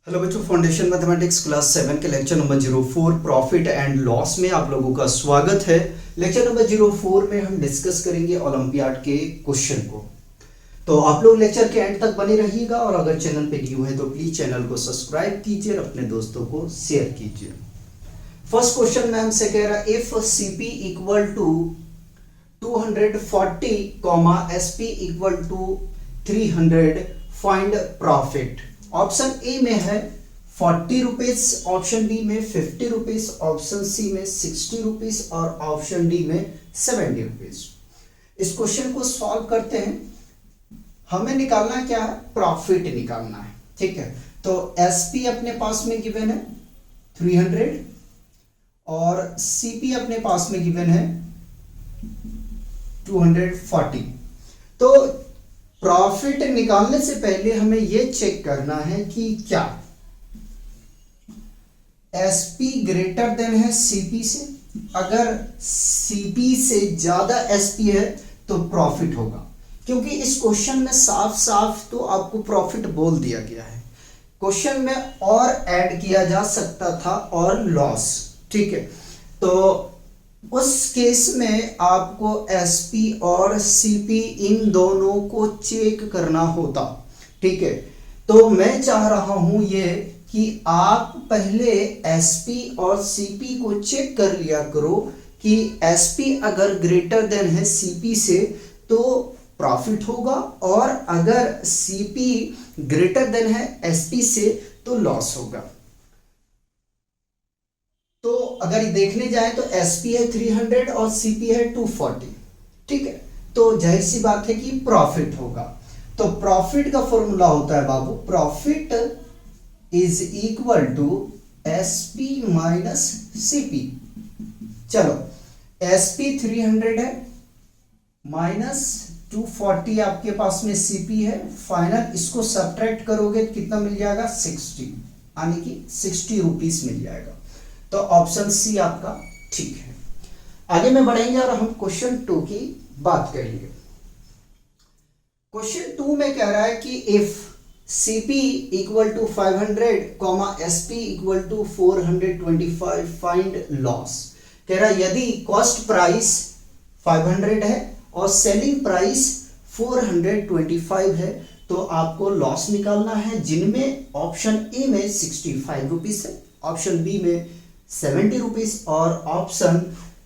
Hello बच्चों, foundation mathematics class 7 के lecture number 04 profit and loss में आप लोगों का स्वागत है। लेक्चर नंबर 04 में हम डिस्कस करेंगे ओलंपियाड के क्वेश्चन को। तो आप लोग लेक्चर के एंड तक बने रहिएगा और अगर चैनल पे न्यू है तो प्लीज चैनल को सब्सक्राइब कीजिए और अपने दोस्तों को शेयर कीजिए। फर्स्ट क्वेश्चन में हमसे कह रहा है if CP equal to 240 SP equal to 300 find profit. Option A में है 40 रुपीज, ऑप्शन बी में 50 रुपीज, ऑप्शन सी में 60 रुपीज और ऑप्शन डी में 70 रुपीज। इस क्वेश्चन को सॉल्व करते हैं। हमें निकालना क्या है? प्रॉफिट निकालना है। ठीक है, तो एसपी अपने पास में गिवन है 300 और सीपी अपने पास में गिवन है 240। तो प्रॉफिट निकालने से पहले हमें यह चेक करना है कि क्या एसपी ग्रेटर देन है सीपी से। अगर सीपी से ज्यादा एसपी है तो प्रॉफिट होगा, क्योंकि इस क्वेश्चन में साफ साफ तो आपको प्रॉफिट बोल दिया गया है। क्वेश्चन में और ऐड किया जा सकता था और लॉस। ठीक है, तो उस केस में आपको एसपी और सीपी इन दोनों को चेक करना होता। ठीक है, तो मैं चाह रहा हूं ये कि आप पहले एसपी और सीपी को चेक कर लिया करो कि एसपी अगर ग्रेटर देन है सीपी से तो प्रॉफिट होगा और अगर सीपी ग्रेटर देन है एसपी से तो लॉस होगा। तो अगर देखने जाए तो एसपी है 300 और सीपी है 240। ठीक है, तो जाहिर सी बात है कि प्रॉफिट होगा। तो प्रॉफिट का फॉर्मूला होता है बाबू, profit is equal to SP minus CP. चलो, एसपी 300 है माइनस 240 आपके पास में सीपी है। फाइनल इसको सब्ट्रैक्ट करोगे तो कितना मिल जाएगा? 60, यानी कि 60 रुपीज मिल जाएगा। तो ऑप्शन सी आपका ठीक है। आगे में बढ़ेंगे और हम क्वेश्चन 2 की बात करेंगे। क्वेश्चन 2 में कह रहा है कि if CP equal to 500 SP equal to 425 find loss. कह रहा है यदि कॉस्ट प्राइस 500 है और सेलिंग प्राइस 425 है तो आपको लॉस निकालना है, जिनमें ऑप्शन ए में 65 रुपीज है, ऑप्शन बी में 70 रुपीज और ऑप्शन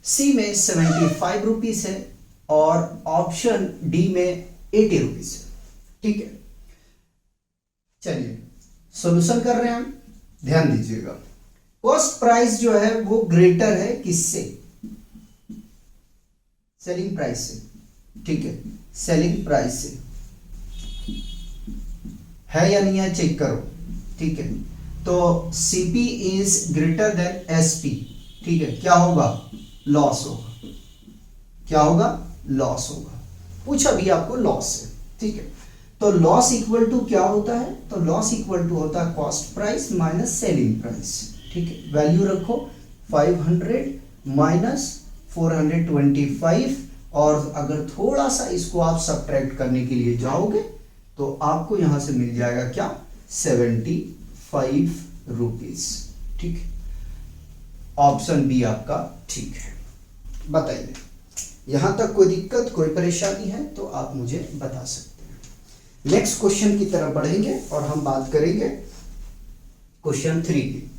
सी में 75 रुपीज है और ऑप्शन डी में 80 रुपीज है। ठीक है, चलिए सॉल्यूशन कर रहे हैं हम, ध्यान दीजिएगा। कॉस्ट प्राइस जो है वो ग्रेटर है किससे? सेलिंग प्राइस से। ठीक है, सेलिंग प्राइस से है या नहीं है चेक करो। ठीक है, तो CP is greater than SP। ठीक है, क्या होगा? लॉस होगा। क्या होगा? लॉस होगा। पूछा भी आपको लॉस है। ठीक है, तो लॉस इक्वल टू क्या होता है? तो लॉस इक्वल टू होता है cost price minus selling price. ठीक है, वैल्यू रखो 500 माइनस 425 और अगर थोड़ा सा इसको आप सब्ट्रैक्ट करने के लिए जाओगे तो आपको यहां से मिल जाएगा क्या? 75 रुपीज। ठीक है, ऑप्शन बी आपका ठीक है। बताइए, यहां तक कोई दिक्कत, कोई परेशानी है तो आप मुझे बता सकते हैं। नेक्स्ट क्वेश्चन की तरफ बढ़ेंगे और हम बात करेंगे क्वेश्चन 3 की।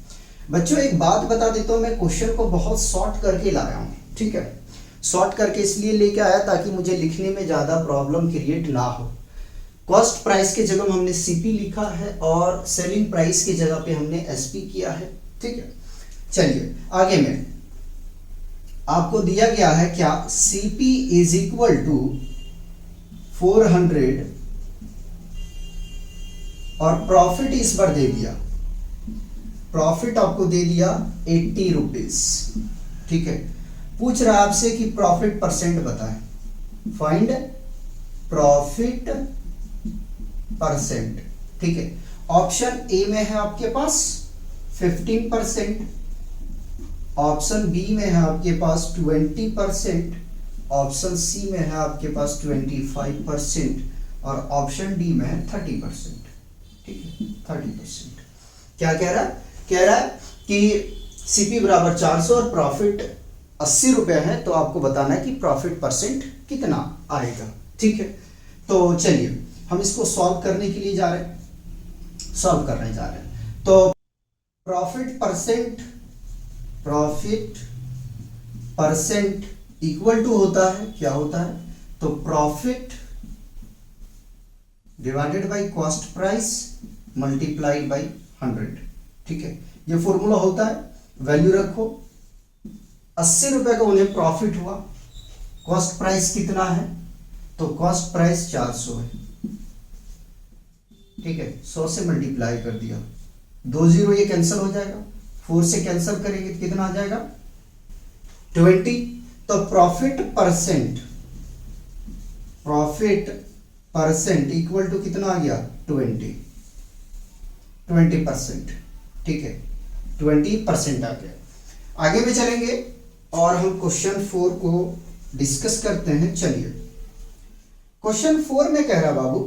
बच्चों एक बात बता देता हूं, मैं क्वेश्चन को बहुत शॉर्ट करके लाया हूं। ठीक है, शॉर्ट करके इसलिए लेके आया ताकि मुझे लिखने में ज्यादा प्रॉब्लम क्रिएट ना हो। कॉस्ट प्राइस के जगह हमने सीपी लिखा है और सेलिंग प्राइस की जगह पे हमने एसपी किया है। ठीक है, चलिए आगे में आपको दिया गया है क्या? सीपी इज इक्वल टू 400 और प्रॉफिट इस बार दे दिया, प्रॉफिट आपको दे दिया 80 रुपीज। ठीक है, पूछ रहा है आपसे कि प्रॉफिट परसेंट बताएं। Find profit percent. ठीक है, ऑप्शन ए में है आपके पास 15%, ऑप्शन बी में है आपके पास 20%, ऑप्शन सी में है आपके पास 25% और ऑप्शन डी में है 30%। ठीक है, 30%। क्या कह रहा है? कह रहा है कि सीपी बराबर 400 और प्रॉफिट 80 रुपए है, तो आपको बताना है कि प्रॉफिट परसेंट कितना आएगा। ठीक है, तो चलिए हम इसको सॉल्व करने के लिए जा रहे हैं, सॉल्व करने जा रहे हैं। तो प्रॉफिट परसेंट इक्वल टू होता है, क्या होता है? तो profit divided by cost price multiplied by 100। ठीक है, ये फॉर्मूला होता है। वैल्यू रखो, 80 रुपए का उन्हें प्रॉफिट हुआ, कॉस्ट प्राइस कितना है? तो कॉस्ट प्राइस 400 है। ठीक है, 100 से मल्टीप्लाई कर दिया, 20 ये कैंसिल हो जाएगा, 4 से कैंसिल करेंगे तो कितना आ जाएगा? 20। तो प्रॉफिट परसेंट इक्वल टू कितना आ गया? 20%। ठीक है, 20% आ गया। आगे में चलेंगे और हम क्वेश्चन 4 को डिस्कस करते हैं। चलिए, क्वेश्चन 4 में कह रहा बाबू,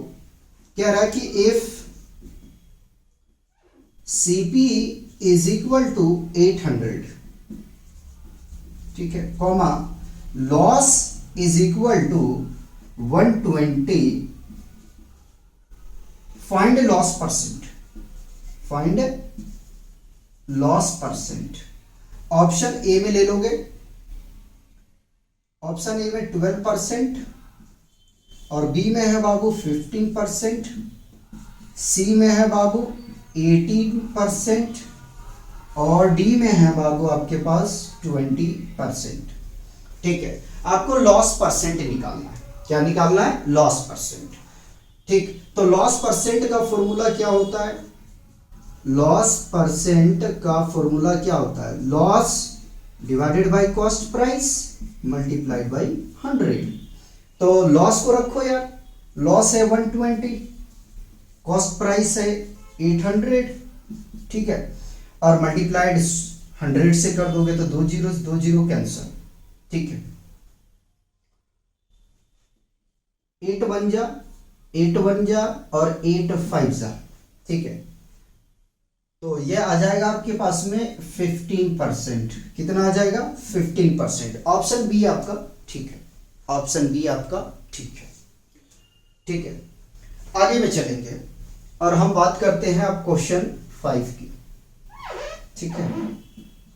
कह रहा है कि if CP is equal to 800, ठीक है, comma loss is equal to 120, find loss percent. Option A में ले लोगे, ऑप्शन ए में 12% और बी में है बाबू 15%, सी में है बाबू 18% और डी में है बाबू आपके पास 20%। ठीक है, आपको लॉस परसेंट निकालना है। क्या निकालना है? Loss percent. ठीक, तो लॉस परसेंट का फॉर्मूला क्या होता है? लॉस परसेंट का फॉर्मूला क्या होता है? Loss divided by cost price multiplied by 100। तो लॉस को रखो यार, लॉस है 120, कॉस्ट प्राइस है 800, ठीक है, और मल्टीप्लाइड 100 से कर दोगे तो 2 जीरो कैंसिल। ठीक है, 8 1 जा और 8 5 जा। ठीक है, तो ये आ जाएगा आपके पास में 15%। कितना आ जाएगा? 15%। ऑप्शन बी आपका ठीक है, ऑप्शन बी आपका ठीक है। ठीक है, आगे में चलेंगे और हम बात करते हैं अब क्वेश्चन 5 की। ठीक है,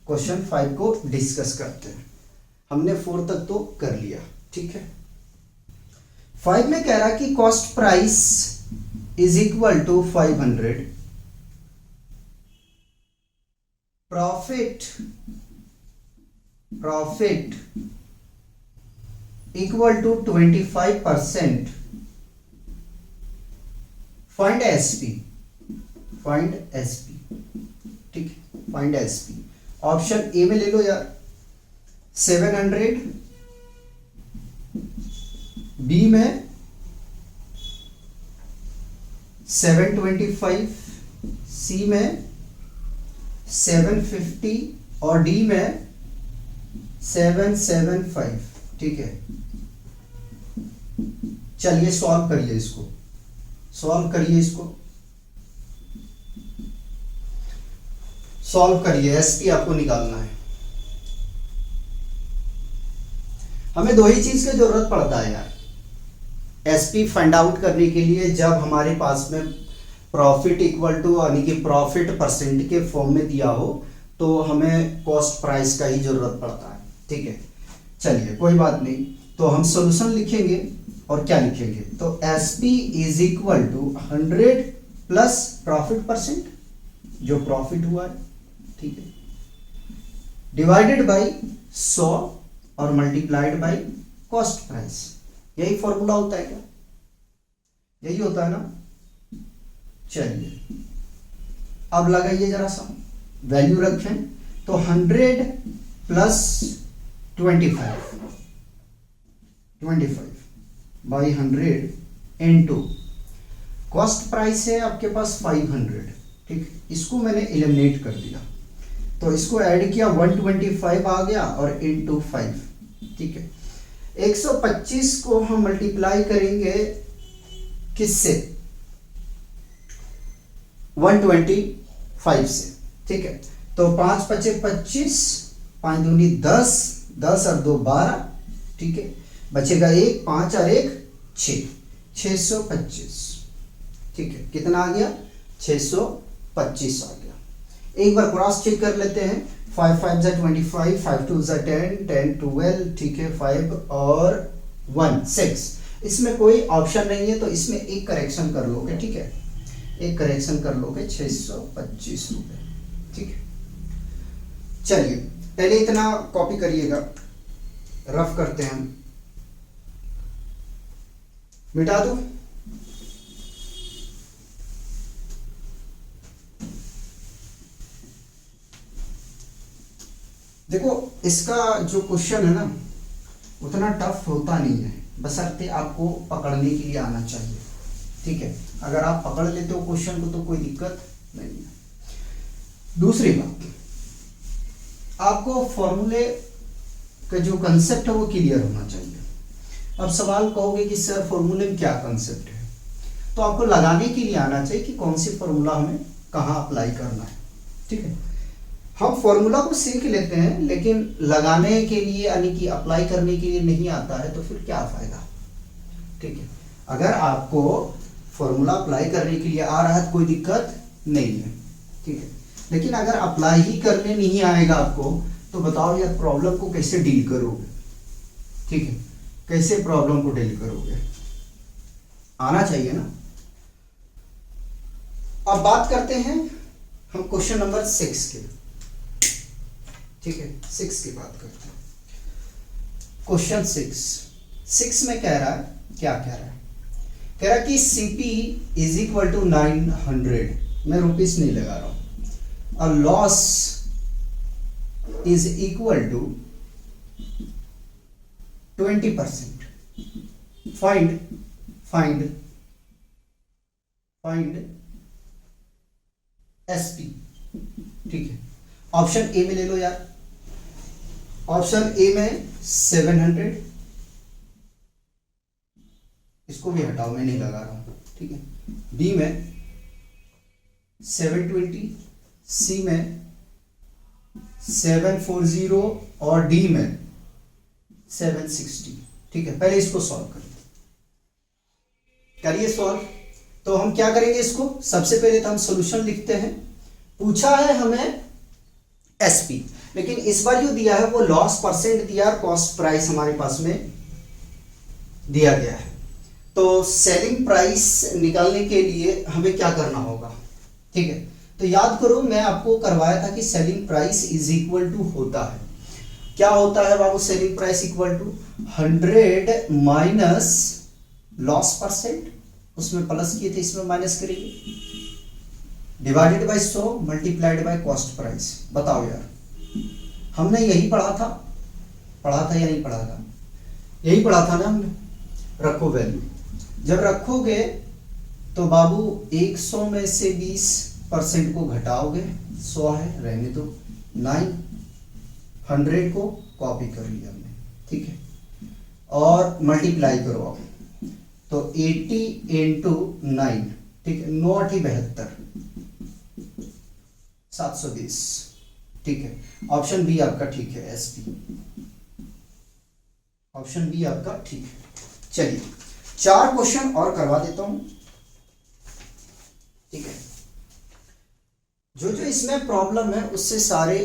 क्वेश्चन 5 को डिस्कस करते हैं। हमने 4 तक तो कर लिया। ठीक है, 5 में कह रहा कि cost price is equal to 500, profit equal to 25%, find SP. ठीक है, फाइंड एसपी। ऑप्शन ए में ले लो यार 700, बी में 725, सी में 750 और डी में 775। ठीक है, चलिए सॉल्व करिए इसको, सॉल्व करिए। एसपी आपको निकालना है। हमें दो ही चीज की जरूरत पड़ता है यार, एसपी फाइंड आउट करने के लिए। जब हमारे पास में प्रॉफिट इक्वल टू यानी कि प्रॉफिट परसेंट के फॉर्म में दिया हो तो हमें कॉस्ट प्राइस का ही जरूरत पड़ता है। ठीक है, चलिए कोई बात नहीं, तो हम सॉल्यूशन लिखेंगे और क्या लिखेंगे? तो SP is equal to 100 plus profit percent, जो प्रॉफिट हुआ है, ठीक है, डिवाइडेड बाय 100 और मल्टीप्लाइड बाय कॉस्ट प्राइस। यही फॉर्मूला होता है क्या? यही होता है ना? चलिए अब लगाइए जरा सा, वैल्यू रखें तो 100 plus 25 by 100 into cost price है आपके पास 500। ठीक, इसको मैंने एलिमिनेट कर दिया तो इसको ऐड किया 125 आ गया और इनटू 5। ठीक है, 125 को हम मल्टीप्लाई करेंगे किससे? 5 से, ठीक है। तो 5 पचे 25, 5 दूनी 10, 10 और 2 12, ठीक है। बचेगा 1, 5 और 1 6, 625, ठीक है। कितना आ गया? 625 आ गया। एक बार क्रॉस चेक कर लेते हैं। 5 5 जा 25, 5 2 जा 10, 10 12, ठीक है। 5 और 1 6, इसमें कोई ऑप्शन नहीं है तो इसमें एक करेक्शन कर लोगे, ठीक है। एक करेक्शन कर लोगे, 625 रुपए, ठीक है। चलिए पहले इतना कॉपी करिएगा, रफ करते हैं हम। मिटा दो। देखो इसका जो क्वेश्चन है ना उतना टफ होता नहीं है, बशर्ते आपको पकड़ने के लिए आना चाहिए, ठीक है। अगर आप पकड़ लेते हो क्वेश्चन को तो कोई दिक्कत नहीं है। दूसरी बात, आपको फॉर्मूले का जो कंसेप्ट है वो क्लियर होना चाहिए। अब सवाल कहोगे कि सर फॉर्मूले में क्या कंसेप्ट है, तो आपको लगाने के लिए आना चाहिए कि कौन सी फॉर्मूला हमें कहाँ अप्लाई करना है, ठीक है। हम फॉर्मूला को सीख लेते हैं लेकिन लगाने के लिए यानी कि अप्लाई करने के लिए नहीं आता है तो फिर क्या फायदा, ठीक है। अगर आपको फॉर्मूला अप्लाई करने के लिए आ रहा है कोई दिक्कत नहीं है, ठीक है। लेकिन अगर अप्लाई ही करने नहीं आएगा आपको तो बताओ यार प्रॉब्लम को कैसे डील करोगे, ठीक है। कैसे प्रॉब्लम को डील करोगे, आना चाहिए ना। अब बात करते हैं हम क्वेश्चन नंबर 6 के, ठीक है। 6 की बात करते हैं। क्वेश्चन 6 में कह रहा है, क्या कह रहा है? कह रहा है कि सीपी इज इक्वल टू 900, मैं रुपीस नहीं लगा रहा हूं, और loss is equal to 20%। Find SP, ठीक है। ऑप्शन ए में ले लो यार। ऑप्शन ए में 700, इसको भी हटाओ, मैं नहीं लगा रहा हूं, ठीक है। बी में 720, सी में 740 और डी में 760, ठीक है। पहले इसको सॉल्व करिए सॉल्व। तो हम क्या करेंगे इसको, सबसे पहले तो हम सॉल्यूशन लिखते हैं। पूछा है हमें एसपी, लेकिन इस बार जो दिया है वो लॉस परसेंट दिया और कॉस्ट प्राइस हमारे पास में दिया गया है। तो सेलिंग प्राइस निकालने के लिए हमें क्या करना होगा, ठीक है। तो याद करो मैं आपको करवाया था कि selling price is equal to होता है, क्या होता है बाबू? Selling price equal to 100 minus loss percent, उसमें प्लस किए थे इसमें माइनस करेंगे, divided by 100 multiplied by cost price. बताओ यार, हमने यही पढ़ा था या नहीं पढ़ा था? यही पढ़ा था ना हमने। रखो वैल्यू, जब रखोगे तो बाबू 100 में से 20% को घटाओगे, 100 है रहने दो, 900 को कॉपी कर लिया हमने, ठीक है। और मल्टीप्लाई करो आप, तो 80 इंटू 9, ठीक है। 9 8 72, 720, ठीक है। ऑप्शन बी आपका ठीक है, एसपी। ऑप्शन बी आपका ठीक है। चलिए 4 क्वेश्चन और करवा देता हूं, ठीक है। जो जो इसमें प्रॉब्लम है उससे सारे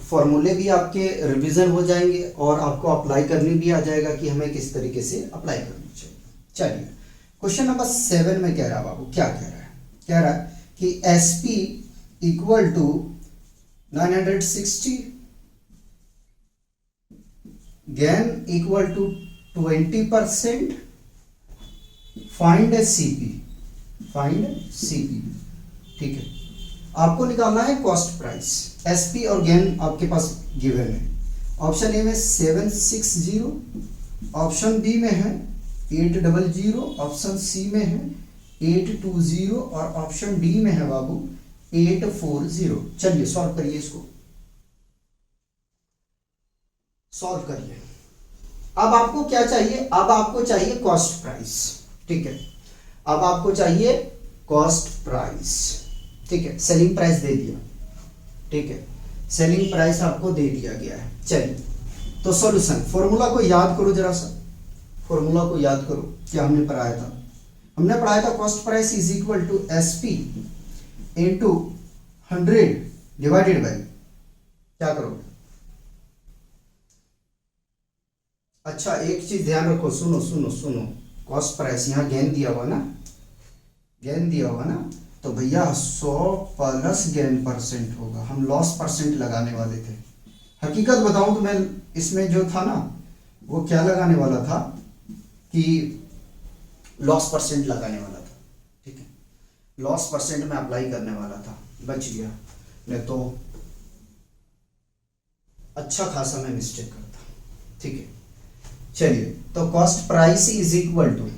फॉर्मूले भी आपके रिवीजन हो जाएंगे और आपको अप्लाई करने भी आ जाएगा कि हमें किस तरीके से अप्लाई करनी चाहिए। चलिए क्वेश्चन नंबर 7 में कह रहा है बाबू, क्या कह रहा है? कह रहा है कि SP equal to 960, gain equal to 20%, find CP, ठीक है। आपको निकालना है कॉस्ट प्राइस, एसपी और गेन आपके पास गिवन है। ऑप्शन ए में 760, ऑप्शन बी में है 800, ऑप्शन सी में है 820 और ऑप्शन डी में है बाबू 840। चलिए सॉल्व करिए, इसको सॉल्व करिए। अब आपको क्या चाहिए? अब आपको चाहिए कॉस्ट प्राइस, ठीक है। अब आपको चाहिए कॉस्ट प्राइस, ठीक है, सेलिंग प्राइस दे दिया, ठीक है, सेलिंग प्राइस आपको दे दिया गया है। चलिए, तो सॉल्यूशन, फॉर्मूला को याद करो जरा सा, फॉर्मूला को याद करो, क्या हमने पढ़ाया था? हमने पढ़ाया था cost price is equal to SP into 100 divided by, क्या करोगे? अच्छा, एक चीज ध्यान रखो, सुनो सुनो सुनो, कॉस्ट प्राइस यहाँ गेन दिया हुआ ना, गेन दिया हुआ ना, तो भैया 100 प्लस गेन परसेंट होगा। हम लॉस परसेंट लगाने वाले थे। हकीकत बताऊं तो मैं इसमें जो था ना, वो क्या लगाने वाला था कि लॉस परसेंट लगाने वाला था, ठीक है, लॉस परसेंट में अप्लाई करने वाला था, बच गया, नहीं तो अच्छा खासा मैं मिस्टेक करता, ठीक है। चलिए, तो cost price is equal to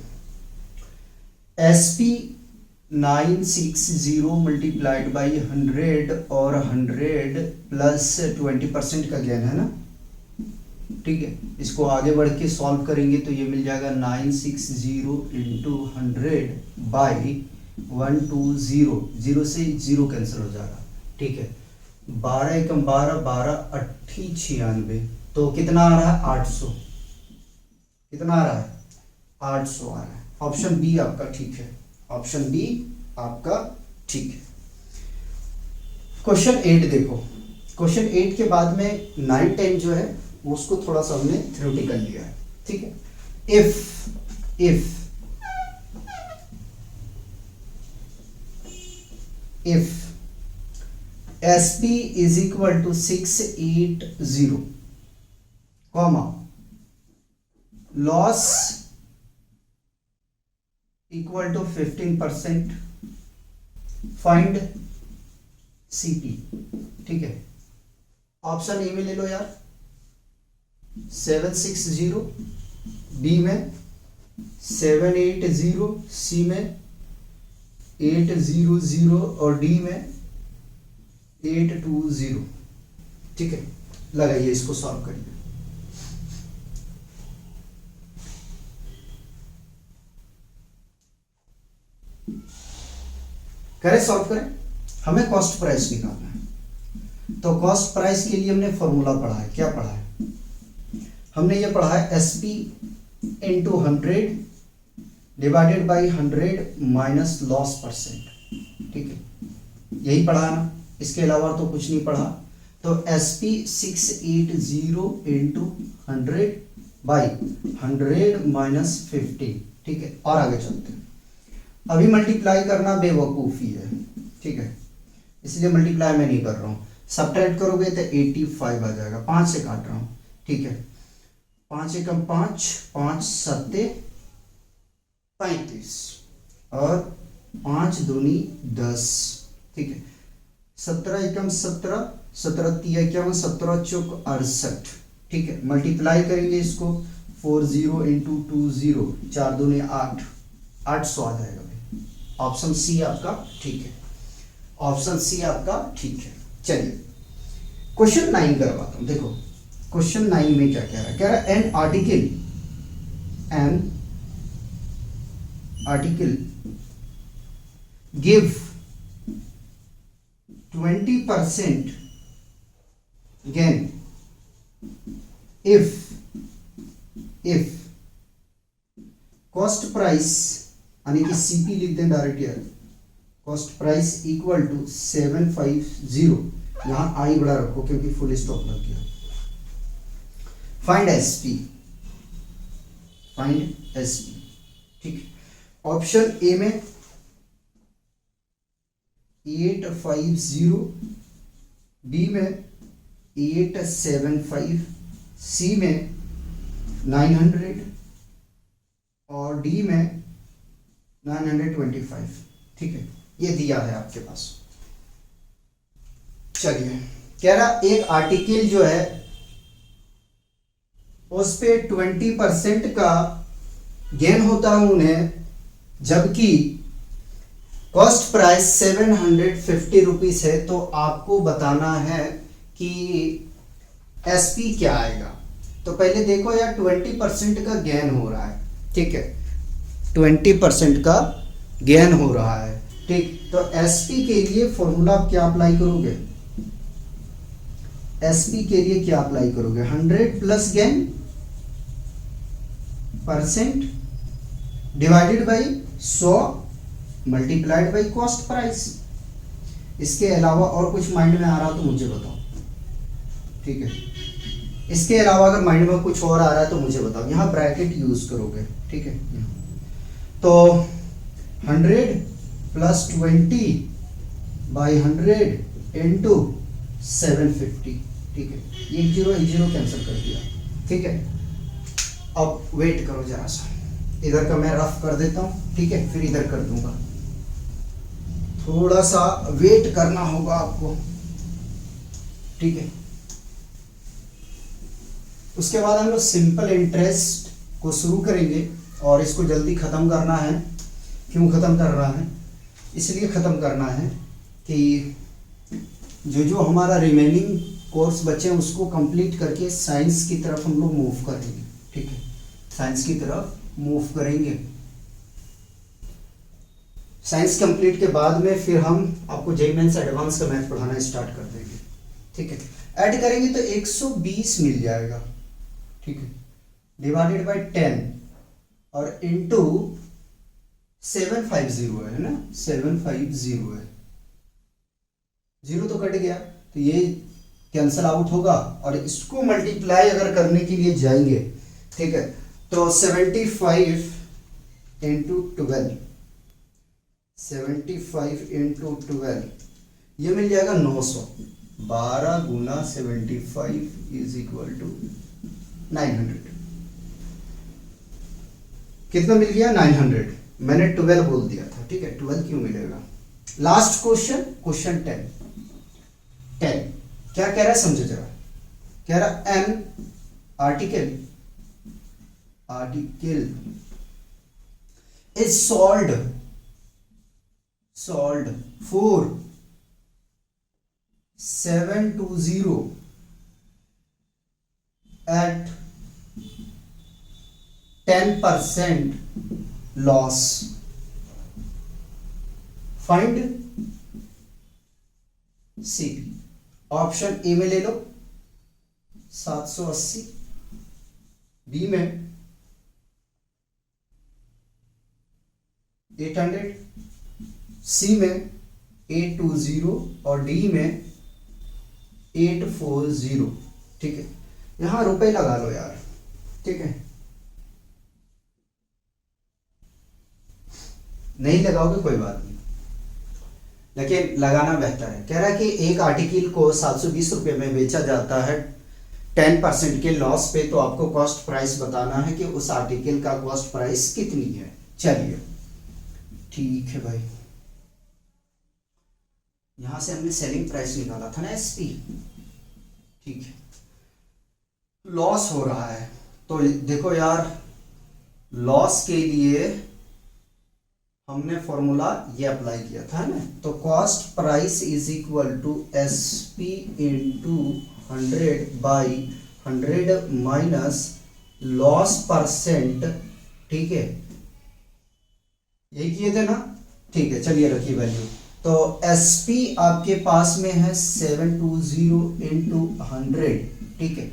SP 960 multiplied by 100 और 100 प्लस 20% का गेन है ना, ठीक है। इसको आगे बढ़ के सॉल्व करेंगे तो ये मिल जाएगा 960 इंटू 100 बाई 120, 0 से 0 कैंसिल हो जाएगा, ठीक है। 12 एकम 12, 12 अट्ठी 96, तो कितना आ रहा है? 800। कितना आ रहा है? 800 आ रहा है। ऑप्शन बी आपका ठीक है, ऑप्शन बी आपका ठीक है। क्वेश्चन 8 देखो, क्वेश्चन 8 के बाद में 9, 10 जो है उसको थोड़ा सा हमने थ्योरेटिकल लिया है, ठीक है। If SP is equal to 680 comma loss equal to 15%, find CP, ठीक है। ऑप्शन ए में ले लो यार, 760, बी में 780, सी में 800 और डी में 820, ठीक है। लगाइए, इसको सॉल्व करिए। करें, सॉल्व करें, हमें कॉस्ट प्राइस निकालना है। तो कॉस्ट प्राइस के लिए हमने फॉर्मूला पढ़ा है, क्या पढ़ा है? हमने ये पढ़ा है SP into 100 divided by 100 minus loss percent, ठीक है, यही पढ़ा ना, इसके अलावा तो कुछ नहीं पढ़ा। तो एसपी 680 इंटू 100 बाई 100 माइनस 50, ठीक है। और आगे चलते हैं, अभी मल्टीप्लाई करना बेवकूफ़ी है, ठीक है, इसलिए मल्टीप्लाई मैं नहीं कर रहा हूँ। सब्ट्रैक्ट करोगे तो 85 आ जाएगा, 5 से काट रहा हूँ, ठीक है। 5 एकम 5, 5 सत्ते 35 और 5 दूनी 10, ठीक है। 17 एकम 17, 17 तिया 17 चौक 68, ठीक है। मल्टीप्लाई करेंगे इसको, 40 इंटू 20, 4 दूनी 8, 800 आ जाएगा। ऑप्शन सी आपका ठीक है, ऑप्शन सी आपका ठीक है। चलिए, क्वेश्चन 9 करवाता हूं। देखो क्वेश्चन 9 में क्या कह रहा है? कह रहा है an article give 20% gain if cost price, यानी कि सीपी लिख दें डायरेक्ट यार, कॉस्ट प्राइस इक्वल टू 750, यहां आई बड़ा रखो क्योंकि फुल स्टॉप लग गया। फाइंड एसपी, फाइंड एसपी, ठीक। ऑप्शन ए में 850, बी में 875, सी में 900 और डी में 925, ठीक है। ये दिया है आपके पास। चलिए, कह रहा एक आर्टिकल जो है उस पे 20% का गेन होता है उन्हें, जबकि कॉस्ट प्राइस 750 रुपीज है। तो आपको बताना है कि एसपी क्या आएगा। तो पहले देखो यार, 20% का गेन हो रहा है, ठीक है, 20% का गेन हो रहा है। ठीक। तो एसपी के लिए फॉर्मूला आप क्या अप्लाई करोगे, एसपी के लिए क्या अप्लाई करोगे, 100 plus gain percent divided by 100 multiplied by cost price. इसके अलावा और कुछ माइंड में आ रहा तो मुझे बताओ, ठीक है। इसके अलावा अगर माइंड में कुछ और आ रहा है तो मुझे बताओ। यहाँ ब्रैकेट यूज करोगे, ठीक है। तो 100 प्लस 20 बाई 100 इंटू 750, ठीक है। एक जीरो कैंसिल कर दिया, ठीक है। अब वेट करो जरा सा, इधर का मैं रफ कर देता हूं, ठीक है, फिर इधर कर दूंगा। थोड़ा सा वेट करना होगा आपको, ठीक है। उसके बाद हम लोग सिंपल इंटरेस्ट को शुरू करेंगे और इसको जल्दी ख़त्म करना है। क्यों ख़त्म करना है, इसलिए ख़त्म करना है कि जो हमारा रिमेनिंग कोर्स बचे हैं उसको कंप्लीट करके साइंस की तरफ हम लोग मूव करेंगे, ठीक है। साइंस की तरफ मूव करेंगे। साइंस कंप्लीट के बाद में फिर हम आपको जेईई मेंस एडवांस का मैथ पढ़ाना स्टार्ट कर देंगे, ठीक है। ऐड करेंगे तो 120 मिल जाएगा, ठीक है, डिवाइडेड बाय 10 और इनटू 750 है ना, 750 है। जीरो तो कट गया तो ये कैंसल आउट होगा और इसको मल्टीप्लाई अगर करने के लिए जाएंगे, ठीक है, तो 75 इंटू 12, 75 इंटू 12 ये मिल जाएगा 900। 12 गुना 75 इज इक्वल टू 900। कितना मिल गया, 900। मैंने 12 बोल दिया था, ठीक है, 12 क्यों मिलेगा। लास्ट क्वेश्चन, क्वेश्चन 10 क्या कह रहा है समझो जरा। कह रहा an article is sold for 720 at 10% loss. Find CP। Option A में ले लो 780, बी में 800, सी में 820 और डी में 840, ठीक है। यहां रुपए लगा लो यार, ठीक है। नहीं लगाओगे कोई बात नहीं, लेकिन लगाना बेहतर है। कह रहा है कि एक आर्टिकल को 720 रुपए में बेचा जाता है 10% के लॉस पे, तो आपको कॉस्ट प्राइस बताना है कि उस आर्टिकल का कॉस्ट प्राइस कितनी है। चलिए ठीक है भाई, यहां से हमने सेलिंग प्राइस निकाला था ना एसपी, ठीक है। लॉस हो रहा है तो देखो यार, लॉस के लिए हमने फॉर्मूला ये अप्लाई किया था ना, तो cost price is equal to SP into 100 by 100 minus loss percent, ठीक है। यही किए थे ना, ठीक है। चलिए रखिए वैल्यू, तो एसपी आपके पास में है 720 इंटू 100, ठीक है।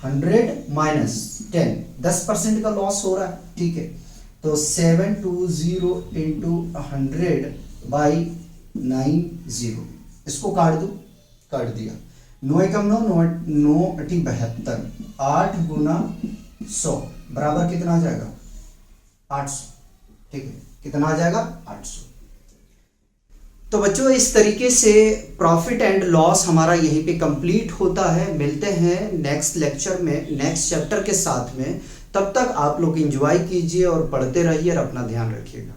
100 माइनस 10% का लॉस हो रहा है, ठीक है। तो 720 इंटू 100 बाई 90, इसको काट दो, काट दिया। 9 एकम 9, 9 अठी 72, 8 गुना 100 बराबर कितना आ जाएगा, 800, ठीक है। कितना आ जाएगा, 800। तो बच्चों इस तरीके से प्रॉफिट एंड लॉस हमारा यहीं पे कंप्लीट होता है। मिलते हैं नेक्स्ट लेक्चर में, नेक्स्ट चैप्टर के साथ में। तब तक आप लोग एंजॉय कीजिए और पढ़ते रहिए और अपना ध्यान रखिएगा।